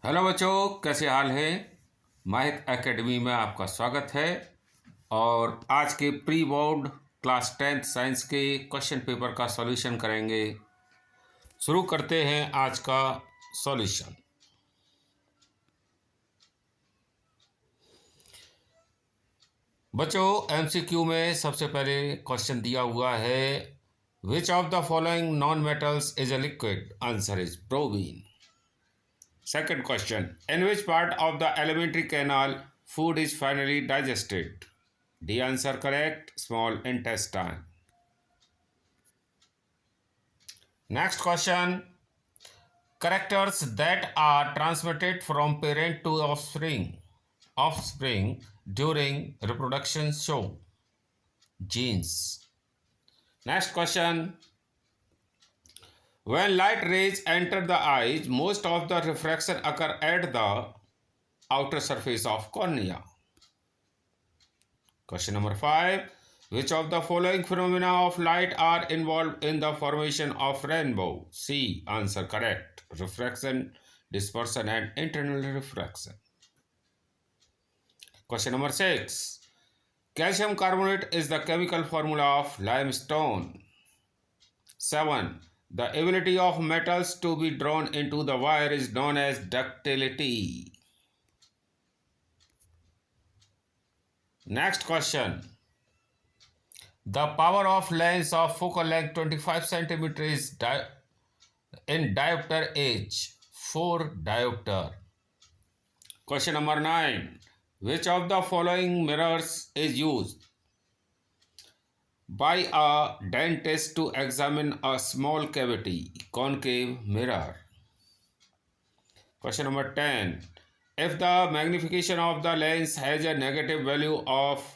Hello बच्चों, कैसे हाल है। माहित एकेडमी में आपका स्वागत है। और आज के pre board class 10th science के क्वेश्चन पेपर का सॉल्यूशन करेंगे। शुरू करते हैं आज का सॉल्यूशन। बच्चों, एमसीक्यू में सबसे पहले क्वेश्चन दिया हुआ है, विच of the following non metals is a liquid? Answer is bromine. Second question, in which part of the alimentary canal food is finally digested? The answer correct, small intestine. Next question, characters that are transmitted from parent to offspring during reproduction show. Genes. Next question, when light rays enter the eyes, most of the refraction occur at the outer surface of cornea. Question number 5. Which of the following phenomena of light are involved in the formation of rainbow? C. Answer correct. Refraction, dispersion and internal refraction. Question number 6. Calcium carbonate is the chemical formula of limestone. 7. The ability of metals to be drawn into the wire is known as ductility. Next question. The power of lens of focal length 25 cm is in diopter age 4 diopter. Question number 9. Which of the following mirrors is used by a dentist to examine a small cavity? Concave mirror. Question number 10. If the magnification of the lens has a negative value of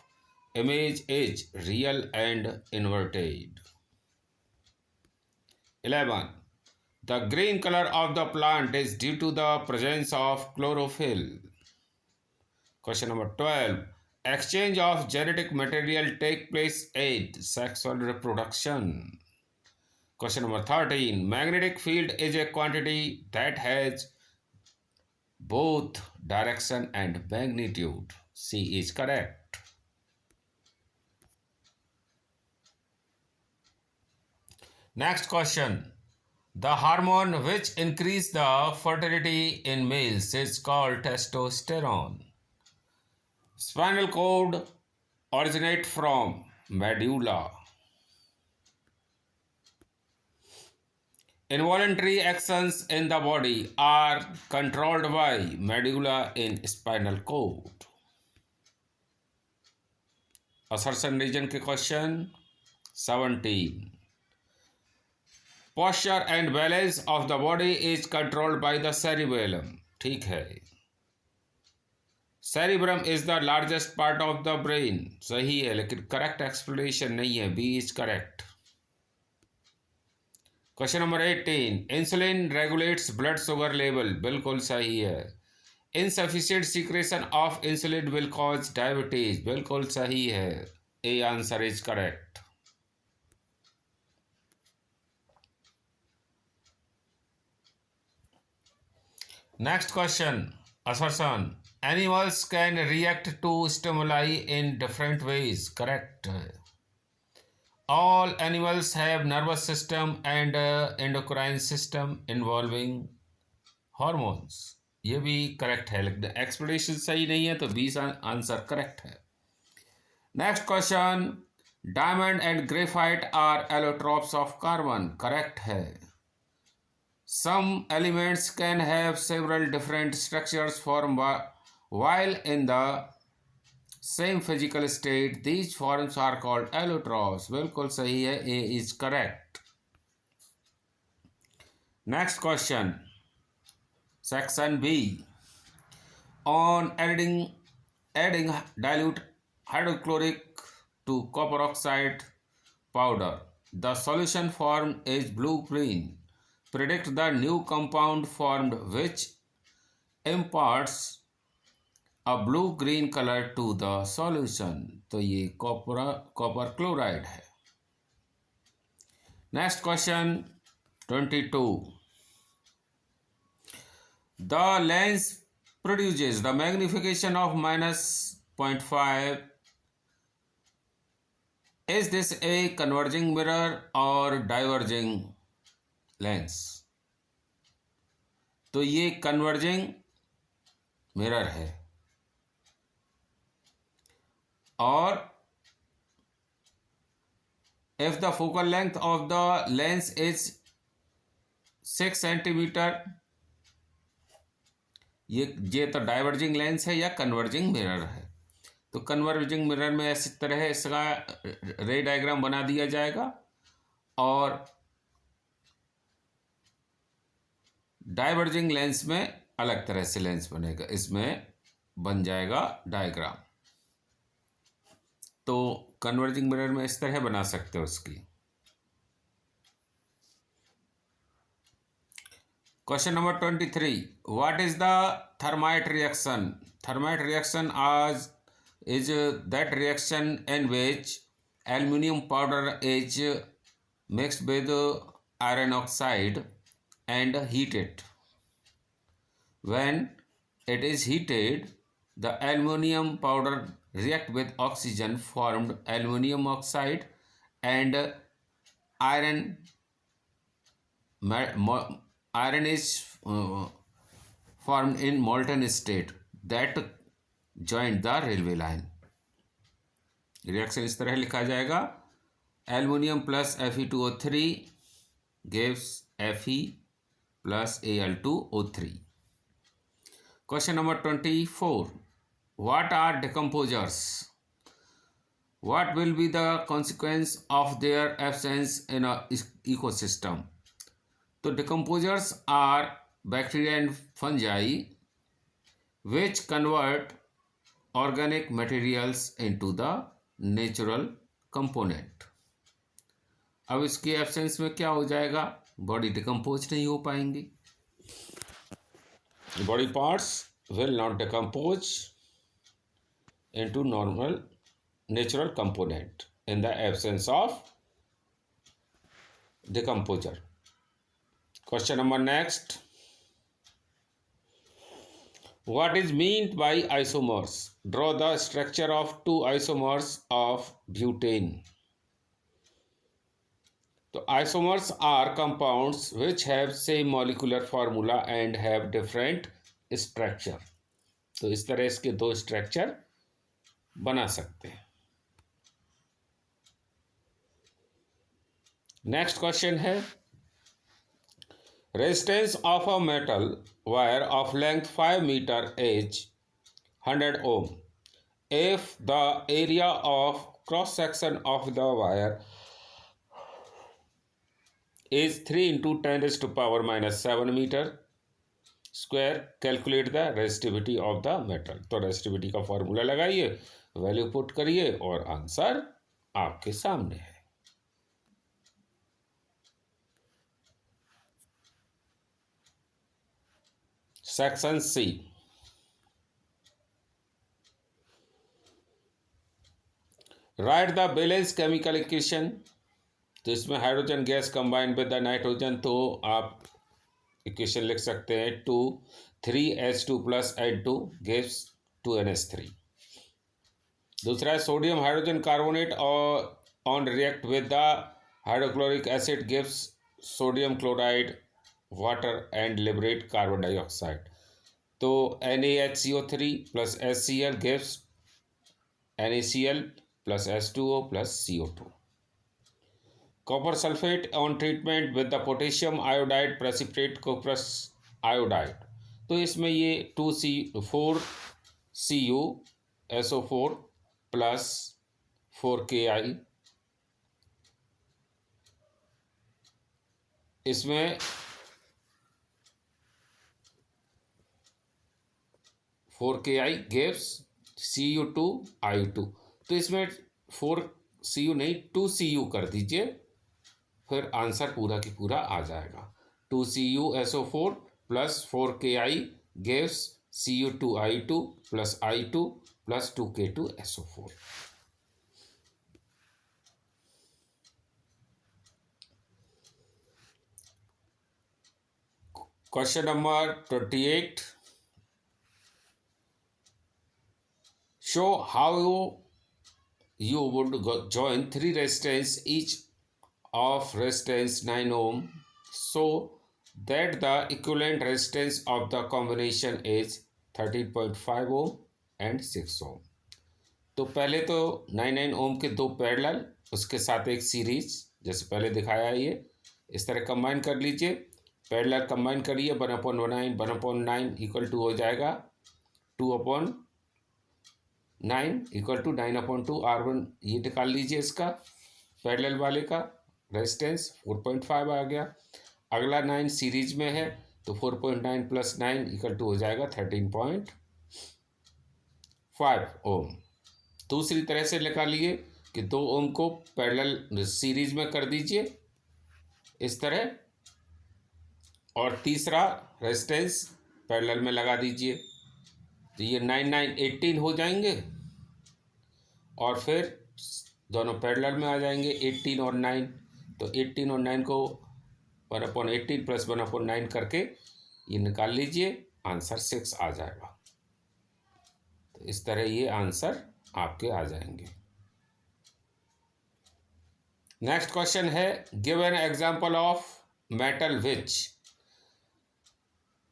image is real and inverted. 11. The green color of the plant is due to the presence of chlorophyll. Question number 12. Exchange of genetic material take place in sexual reproduction. Question number 13. Magnetic field is a quantity that has both direction and magnitude. C is correct. Next question. The hormone which increases the fertility in males is called testosterone. Spinal cord originate from medulla. Involuntary actions in the body are controlled by medulla in spinal cord. Assertion region के question 17. Posture and balance of the body is controlled by the cerebellum. ठीक है. Cerebrum is the largest part of the brain. सही है, लेकिन correct explanation नहीं है. B is correct. Question number 18. Insulin regulates blood sugar level. बिल्कुल सही है. Insufficient secretion of insulin will cause diabetes. बिल्कुल सही है. A answer is correct. Next question. Assertion. Animals can react to stimuli in different ways. Correct. All animals have nervous system and endocrine system involving hormones. ये भी correct है, लेकिन explanation सही नहीं है, तो 20 आंसर करेक्ट है. Next question. Diamond and graphite are allotropes of carbon. Correct है. Some elements can have several different structures form while in the same physical state. These forms are called allotrophs. बिल्कुल सही है. A is correct. Next question. Section B. On adding dilute hydrochloric to copper oxide powder, the solution form is blue-green. Predict the new compound formed which imparts a blue-green color to the solution. तो ये copper chloride है. Next question 22. The lens produces the magnification of minus 0.5. Is this a converging mirror or diverging lens? तो ये converging mirror है। और if the focal length of the lens is 6 centimetre, ये तो diverging lens है या converging mirror है। तो कन्वर्जिंग मिरर में इस तरह इसका रे डायग्राम बना दिया जाएगा और डाइवर्जिंग लेंस में अलग तरह से लेंस बनेगा, इसमें बन जाएगा डायग्राम। तो कन्वर्जिंग मिरर में इस तरह बना सकते हो उसकी। Question number 23, what is the thermite reaction? Thermite reaction आज is that reaction in which aluminium powder is mixed with iron oxide and heated. When it is heated, the aluminium powder react with oxygen formed aluminium oxide and iron. Iron is formed in molten state that joined the railway line. Reaction इस तरह लिखा जाएगा, aluminium plus Fe2O3 gives Fe plus Al2O3. Question number 24, what are decomposers? What will be the consequence of their absence in a ecosystem? तो decomposers are bacteria and fungi which convert organic materials into the natural component. अब इसके absence में क्या हो जाएगा? Body decompose नहीं हो पाएंगी। Body parts will not decompose into normal natural component in the absence of decomposer. Question number next, what is meant by isomers? Draw the structure of two isomers of butane. So isomers are compounds which have same molecular formula and have different structure. तो इस तरह इसके दो structure बना सकते हैं। Next question है, resistance of a metal wire of length 5 meter is 100 ohm. If the area of cross section of the wire is 3 into 10 raised to power minus 7 meter square, calculate the resistivity of the metal. तो resistivity का formula लगाइए, value put करिए और answer आपके सामने है। Section C, write the balance chemical equation. तो इसमें hydrogen gas combined with the nitrogen, तो आप इक्वेशन लिख सकते हैं 2,3H2 plus N2 gives 2NH3। दूसरा है सोडियम हाइड्रोजन कार्बोनेट और on react with the hydrochloric acid gives sodium chloride water and liberate carbon dioxide. तो NaHCO3 plus HCl gives NaCl plus H2O plus CO2। Copper sulphate on treatment with the potassium iodide precipitate cuprous iodide. तो इसमें ये 2C4CuSO4 plus 4Ki, इसमें 4Ki gives Cu2I2। तो इसमें 4Cu नहीं 2Cu कर दीजिए, फिर आंसर पूरा की पूरा आ जाएगा। 2CuSO4 plus 4Ki gives Cu2I2 plus I2 plus 2K2SO4। Question number 28. Show how you would join three resistance, each of resistance 9 ohm, so that the equivalent resistance of the combination is 13.5 ohm and 6 ohm. तो पहले तो 9 ओम के दो parallel, उसके साथ एक series, जैसे पहले दिखाया है ये इस तरह कंबाइन कर लीजिए। पैरेलल कंबाइन करिए, 1/9 1/9 इक्वल टू हो जाएगा 2/9 इक्वल टू 9/2 R1। ये निकाल लीजिए इसका पैरेलल वाले का रेजिस्टेंस 4.5 आ गया। अगला 9 सीरीज में है तो 4.9 + 9 इक्वल टू हो जाएगा 13.5 ओम। दूसरी तरह से निकालिए कि 2 ओम को पैरेलल सीरीज में कर दीजिए इस तरह, और तीसरा रेजिस्टेंस पैरेलल में लगा दीजिए, तो ये 9 9 18 हो जाएंगे, और फिर दोनों पैरेलल में आ जाएंगे 18 और 9। तो 18 और 9 को 1/18 + 1/9 करके ये निकाल लीजिए, आंसर 6 आ जाएगा। तो इस तरह ये आंसर आपके आ जाएंगे। नेक्स्ट क्वेश्चन है, give an example of metal which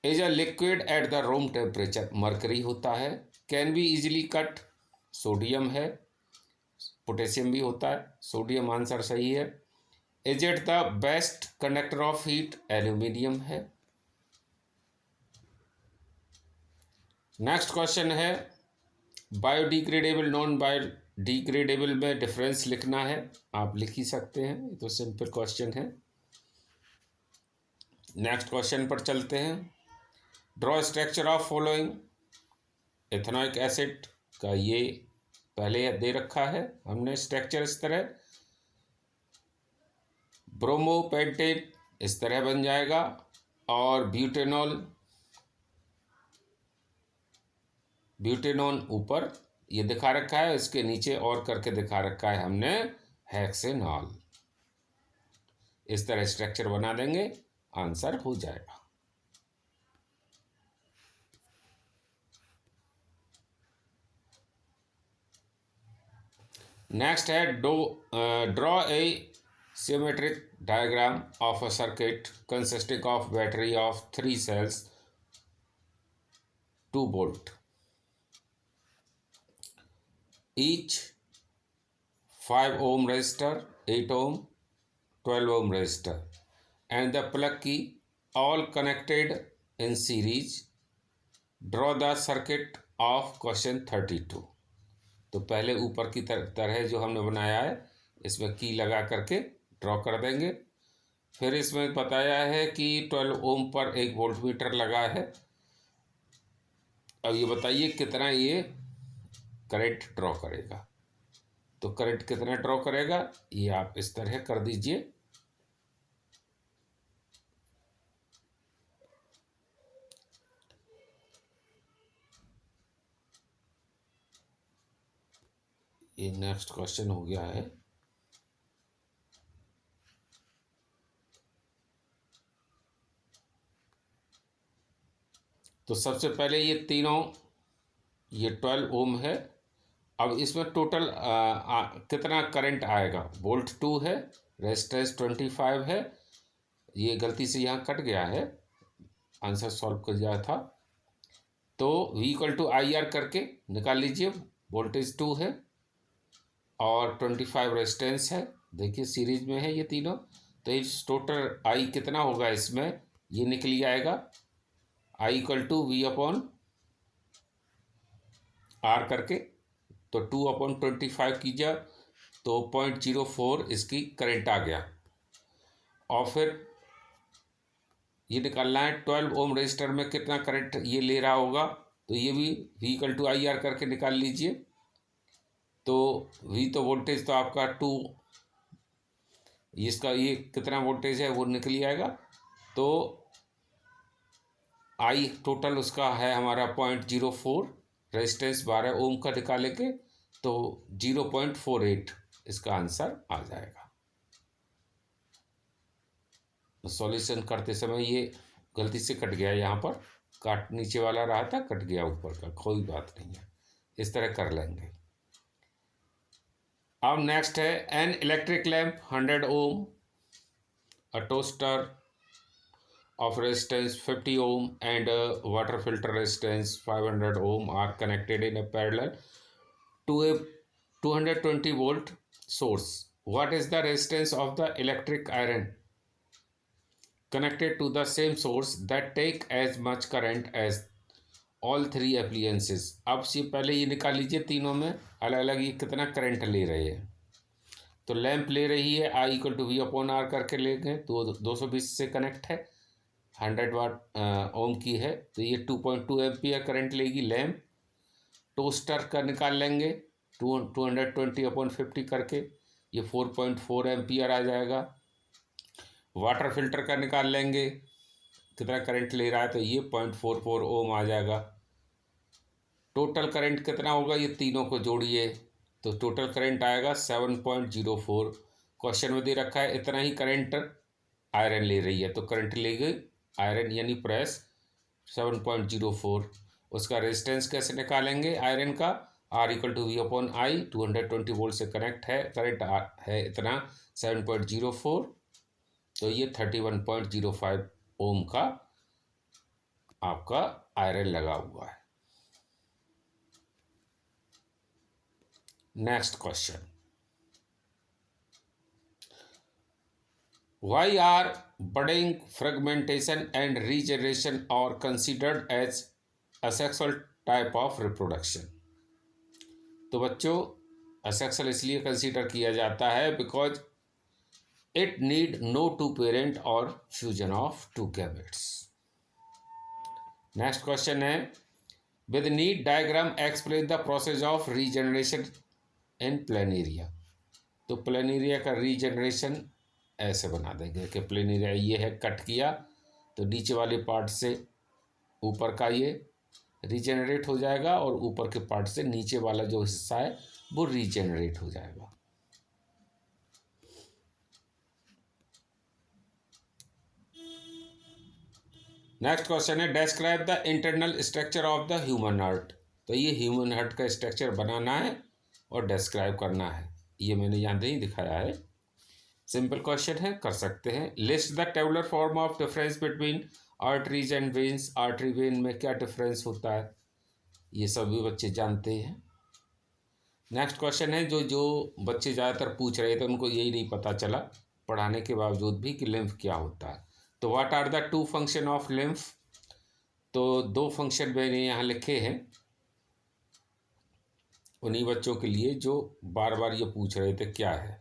is a liquid at the room temperature. Mercury होता है। Can be easily cut, sodium है। पोटेशियम भी होता है, सोडियम आंसर सही है। Is it the best conductor of heat, aluminium है। नेक्स्ट क्वेश्चन है, बायोडिग्रेडेबल नॉन बायोडिग्रेडेबल में डिफरेंस लिखना है। आप लिख ही सकते हैं, ये तो सिंपल क्वेश्चन है। नेक्स्ट क्वेश्चन पर चलते हैं। Draw structure of following. Ethanoic acid का ये पहले दे रखा है हमने स्ट्रक्चर इस तरह। ब्रोमोपेंटेन इस तरह बन जाएगा, और ब्यूटेनॉन ऊपर ये दिखा रखा है, इसके नीचे और करके दिखा रखा है हमने हेक्सेनॉल। इस तरह स्ट्रक्चर बना देंगे, आंसर हो जाएगा। नेक्स्ट है, draw a symmetric diagram of a circuit consisting of battery of 3 cells 2 volt, each 5 ohm resistor, 8 ohm, 12 ohm resistor, and the plug key all connected in series. Draw the circuit of question 32. तो पहले ऊपर की तरह जो हमने बनाया है इसमें की लगा करके ड्रॉ कर देंगे। फिर इसमें बताया है कि 12 ओम पर एक वोल्टमीटर लगा है। अब ये बताइए कितना ये करंट ड्रॉ करेगा। तो करंट कितना ड्रॉ करेगा ये आप इस तरह कर दीजिए। ये नेक्स्ट क्वेश्चन हो गया है। तो सबसे पहले ये तीनों, ये 12 ओम है। अब इसमें टोटल कितना करंट आएगा। वोल्ट 2 है, रेजिस्टेंस 25 है। ये गलती से यहाँ कट गया है, आंसर सॉल्व कर दिया था। तो V = IR करके निकाल लीजिए। वोल्टेज 2 है और 25 रेजिस्टेंस है। देखिए सीरीज में है ये तीनों। तो इस टोटल I कितना होगा इसमें, ये निकल ही आएगा। I = V/R करके, तो 2/25 कीजिए तो 0.04 इसकी करंट आ गया। और फिर ये निकालना है 12 ओम रजिस्टर में कितना करंट ये ले रहा होगा। तो ये भी V = IR करके निकाल लीजिए। तो V तो वोल्टेज तो आपका 2, इसका ये कितना वोल्टेज है वो निकल ही आएगा। तो I टोटल उसका है हमारा 0.04, रेजिस्टेंस 12 ओम का निकालेंगे तो 0.48 इसका आंसर आ जाएगा। सॉल्यूशन करते समय ये गलती से कट गया, यहाँ पर काट नीचे वाला रहा था, कट गया ऊपर का, कोई बात नहीं है, इस तरह कर लेंगे। अब नेक्स्ट है an electric lamp 100 ohm, a toaster of resistance 50 ohm and a water filter resistance 500 ohm are connected in a parallel to a 220 volt source. What is the resistance of the electric iron connected to the same source that take as much current as all three appliances? अब से पहले ये निकाल लीजिए तीनों में अलग अलग ये कितना करंट ले रहे हैं। तो लैंप ले रही है I equal to V upon R करके लेंगे, तो 220 से कनेक्ट है, 100 वाट ओम की है, तो ये 2.2 एम्पियर करंट लेगी लैम्प। टोस्टर का निकाल लेंगे 220/50 करके, ये 4.4 एम्पियर आ जाएगा। वाटर फिल्टर का निकाल लेंगे कितना करंट ले रहा है, तो ये 0.44 ओम आ जाएगा। टोटल करंट कितना होगा, ये तीनों को जोड़िए तो टोटल करंट आएगा 7.04। क्वेश्चन में दे रखा है इतना ही करंट आयरन ले रही है, तो करंट ले गई आयरन यानी प्रेस 7.04। उसका रेजिस्टेंस कैसे निकालेंगे आयरन का, R equal to V upon I, 220 volt से कनेक्ट है, करंट है इतना 7.04, तो ये 31.05 ओम का आपका आयरन लगा हुआ है। Next question, why are budding, fragmentation and regeneration are considered as asexual type of reproduction? तो बच्चों असेक्सुअल इसलिए कंसीडर किया जाता है because it need no two parent और fusion of two gametes. Next question है with neat diagram explain the process of regeneration in planaria. तो planaria का रीजनरेशन ऐसे बना देंगे कि प्लेनेरिया ये है, कट किया तो नीचे वाले पार्ट से ऊपर का ये रीजनरेट हो जाएगा और ऊपर के पार्ट से नीचे वाला जो हिस्सा है वो रीजनरेट हो जाएगा। नेक्स्ट क्वेश्चन है describe the internal structure of the human heart. तो ये ह्यूमन हार्ट का स्ट्रक्चर बनाना है और डिस्क्राइब करना है, ये मैंने यहाँ नहीं दिखाया है, सिंपल क्वेश्चन है, कर सकते हैं। List the tabular form of difference between arteries and veins. Artery vein में क्या डिफरेंस होता है, ये सभी बच्चे जानते हैं। नेक्स्ट क्वेश्चन है जो बच्चे ज़्यादातर पूछ रहे थे उनको यही नहीं पता चला पढ़ाने के बावजूद भी कि लिम्फ क्या होता है। तो what are the 2 function of lymph. तो 2 फंक्शन मैंने यहाँ लिखे हैं उन्हीं बच्चों के लिए जो बार बार ये पूछ रहे थे क्या है।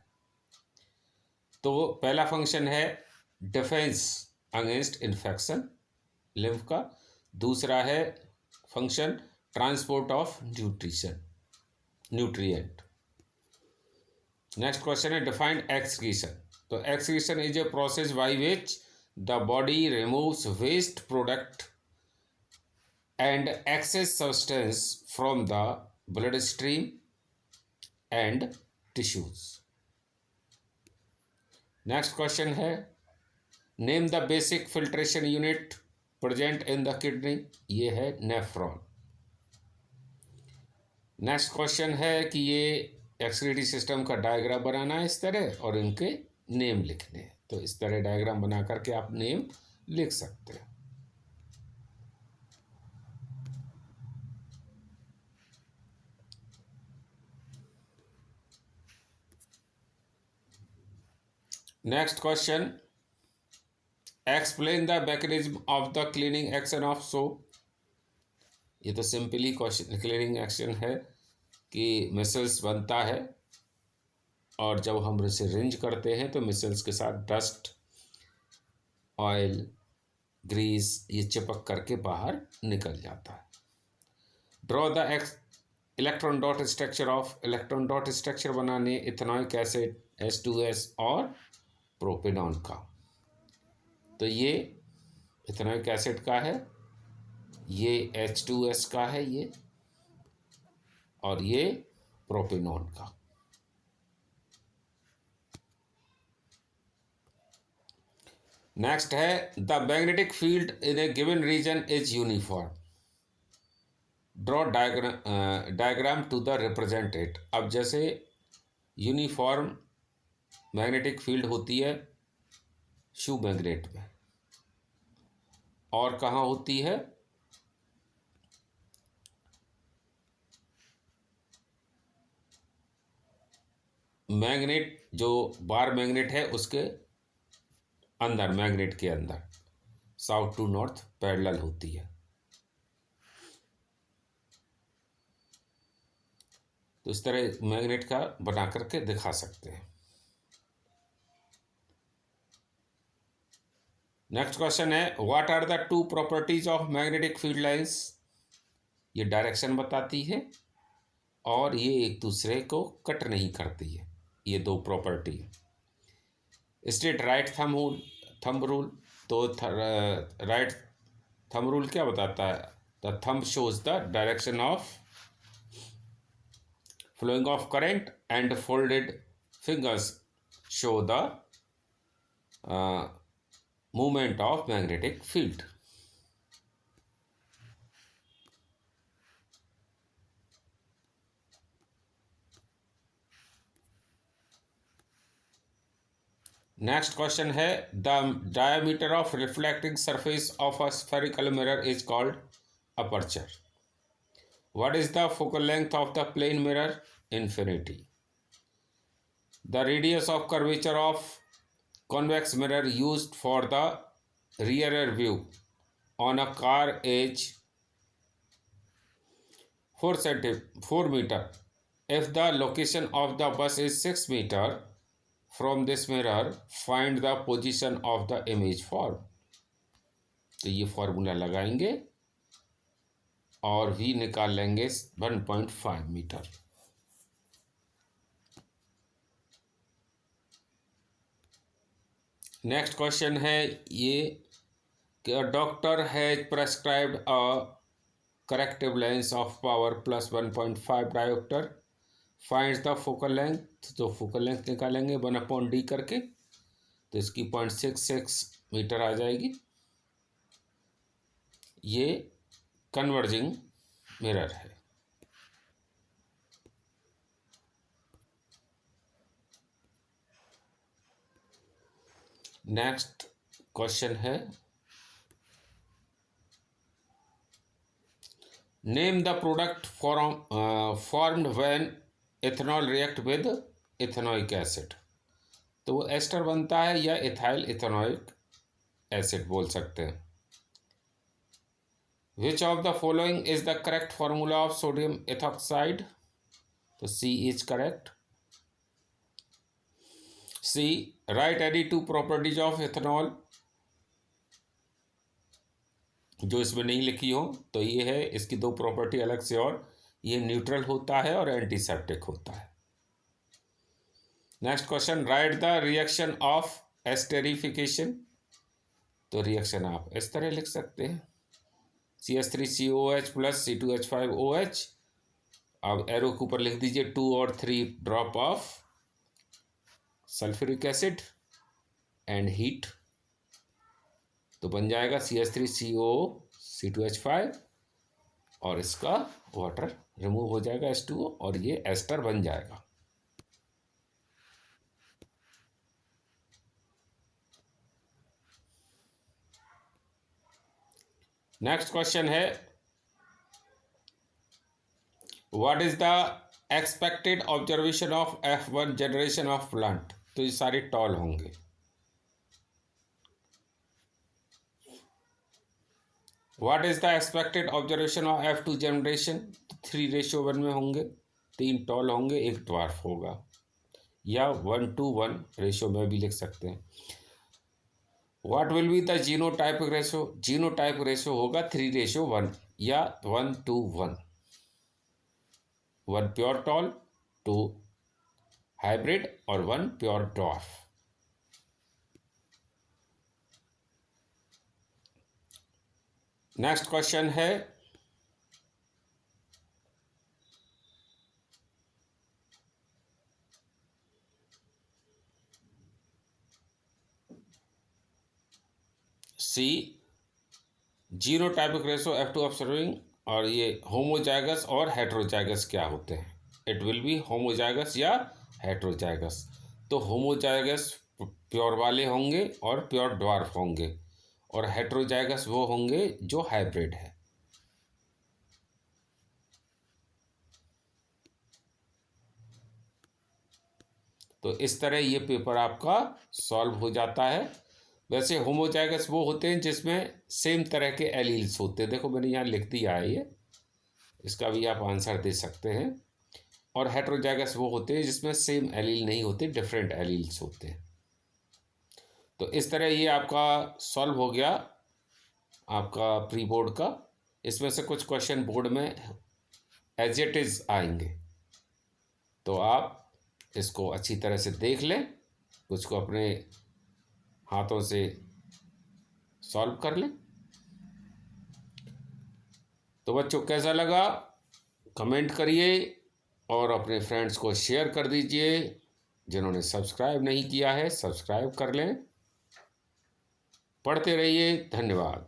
तो पहला फंक्शन है डिफेंस अगेंस्ट इन्फेक्शन लिम्फ का, दूसरा है function transport of nutrient. Next question है डिफाइंड एक्सक्रीशन। तो excretion is a process by which the body removes waste product and excess substance from the blood stream and tissues. Next question है name the basic filtration unit present in the kidney, ये है nephron. Next question है कि ये excretory system का diagram बनाना है इस तरह और इनके नेम लिखने हैं, तो इस तरह डायग्राम बना करके आप नेम लिख सकते हैं। Next question explain the mechanism of the cleaning action of soap. ये तो सिंपली क्वेश्चन क्लीनिंग एक्शन है कि मिसल्स बनता है और जब हम इसे रिंज करते हैं तो मिसल्स के साथ डस्ट ऑयल ग्रीस ये चिपक करके बाहर निकल जाता है। Draw the electron dot structure of. Electron dot structure बनाने इथेनॉइक एसिड H2S और प्रोपेनॉन का। तो ये इथेनॉइक एसिड का है, ये H2S का है ये, और ये प्रोपेनॉन का। नेक्स्ट है the magnetic field in a given region is uniform, draw diagram to the represent it. अब जैसे यूनिफॉर्म मैग्नेटिक फील्ड होती है शू मैग्नेट में, और कहाँ होती है, मैग्नेट जो बार मैग्नेट है उसके अंदर, मैग्नेट के अंदर साउथ टू नॉर्थ पैरेलल होती है। तो इस तरह मैग्नेट का बना करके दिखा सकते हैं। नेक्स्ट क्वेश्चन है what are the two properties of magnetic field lines. ये डायरेक्शन बताती है और ये एक दूसरे को कट नहीं करती है, ये दो प्रॉपर्टी है। State right thumb rule. तो राइट थंब रूल क्या बताता है, the thumb shows the direction of flowing of current and folded fingers show the movement of magnetic field. Next question है the diameter of reflecting surface of a spherical mirror is called aperture. What is the focal length of the plane mirror, infinity. The radius of curvature of convex mirror used for the rear view on a car is 4 meter. If the location of the bus is 6 meter from this mirror, find the position of the image form. तो ये formula लगाएंगे और v निकाल लेंगे 1.5 metre. Next question है ये doctor has prescribed a corrective lens of power plus 1.5 dioptre, finds the focal length. तो focal length निकालेंगे 1/d करके, तो इसकी 0.66 मीटर आ जाएगी। ये कन्वर्जिंग मिरर है। नेक्स्ट क्वेश्चन है name the product formed when ethanol react with ethanoic acid. तो वो एस्टर बनता है या इथाइल इथेनोइक एसिड बोल सकते हैं। Which of the following is the correct formula of sodium ethoxide. तो C is correct. C write any two properties of ethanol. जो इसमें नहीं लिखी हो तो ये है, इसकी दो प्रॉपर्टी अलग से, और ये न्यूट्रल होता है और एंटीसेप्टिक होता है। Next question right the reaction of esterification. तो रिएक्शन आप इस तरह लिख सकते हैं CH3COOH प्लस C2H5OH। अब एरो के ऊपर लिख दीजिए 2 और 3 drop of sulphuric acid and heat, तो बन जाएगा CH3CO C2H5 और इसका वाटर रिमूव हो जाएगा H2O और ये एस्टर बन जाएगा। नेक्स्ट क्वेश्चन है what is the expected observation of F1 generation of plant. तो ये सारे टॉल होंगे। What is the expected observation of F2 generation. 3:1 में होंगे, 3 टॉल होंगे, 1 ड्वार्फ होगा, या 1:1 रेशियो में भी लिख सकते हैं। What will be the genotypic ratio. Genotype ratio होगा 3:1 या 1:1। 1 प्योर टॉल, 2 हाइब्रिड और 1 प्योर ड्वार्फ। नेक्स्ट क्वेश्चन है सी जीनोटाइपिक रेशो F2 ऑब्जर्विंग, और ये होमोजाइगस और हेट्रोजाइगस क्या होते हैं? इट विल बी होमोजाइगस या हेट्रोजाइगस। तो होमोजाइगस प्योर वाले होंगे और प्योर ड्वार्फ होंगे, और हेट्रोजाइगस वो होंगे जो हाइब्रिड है। तो इस तरह ये पेपर आपका सॉल्व हो जाता है। वैसे होमोजाइगस वो होते हैं जिसमें सेम तरह के एलील्स होते हैं, देखो मैंने यहाँ लिख दिया है ये, इसका भी आप आंसर दे सकते हैं। और हेट्रोजाइगस वो होते हैं जिसमें सेम एलील नहीं होते, डिफरेंट एलील्स होते हैं। तो इस तरह ये आपका सॉल्व हो गया आपका प्री बोर्ड का। इसमें से कुछ क्वेश्चन बोर्ड में एज इट इज़ आएंगे, तो आप इसको अच्छी तरह से देख लें, कुछ को अपने हाथों से सॉल्व कर लें। तो बच्चों कैसा लगा कमेंट करिए, और अपने फ्रेंड्स को शेयर कर दीजिए। जिन्होंने सब्सक्राइब नहीं किया है सब्सक्राइब कर लें। पढ़ते रहिए। धन्यवाद।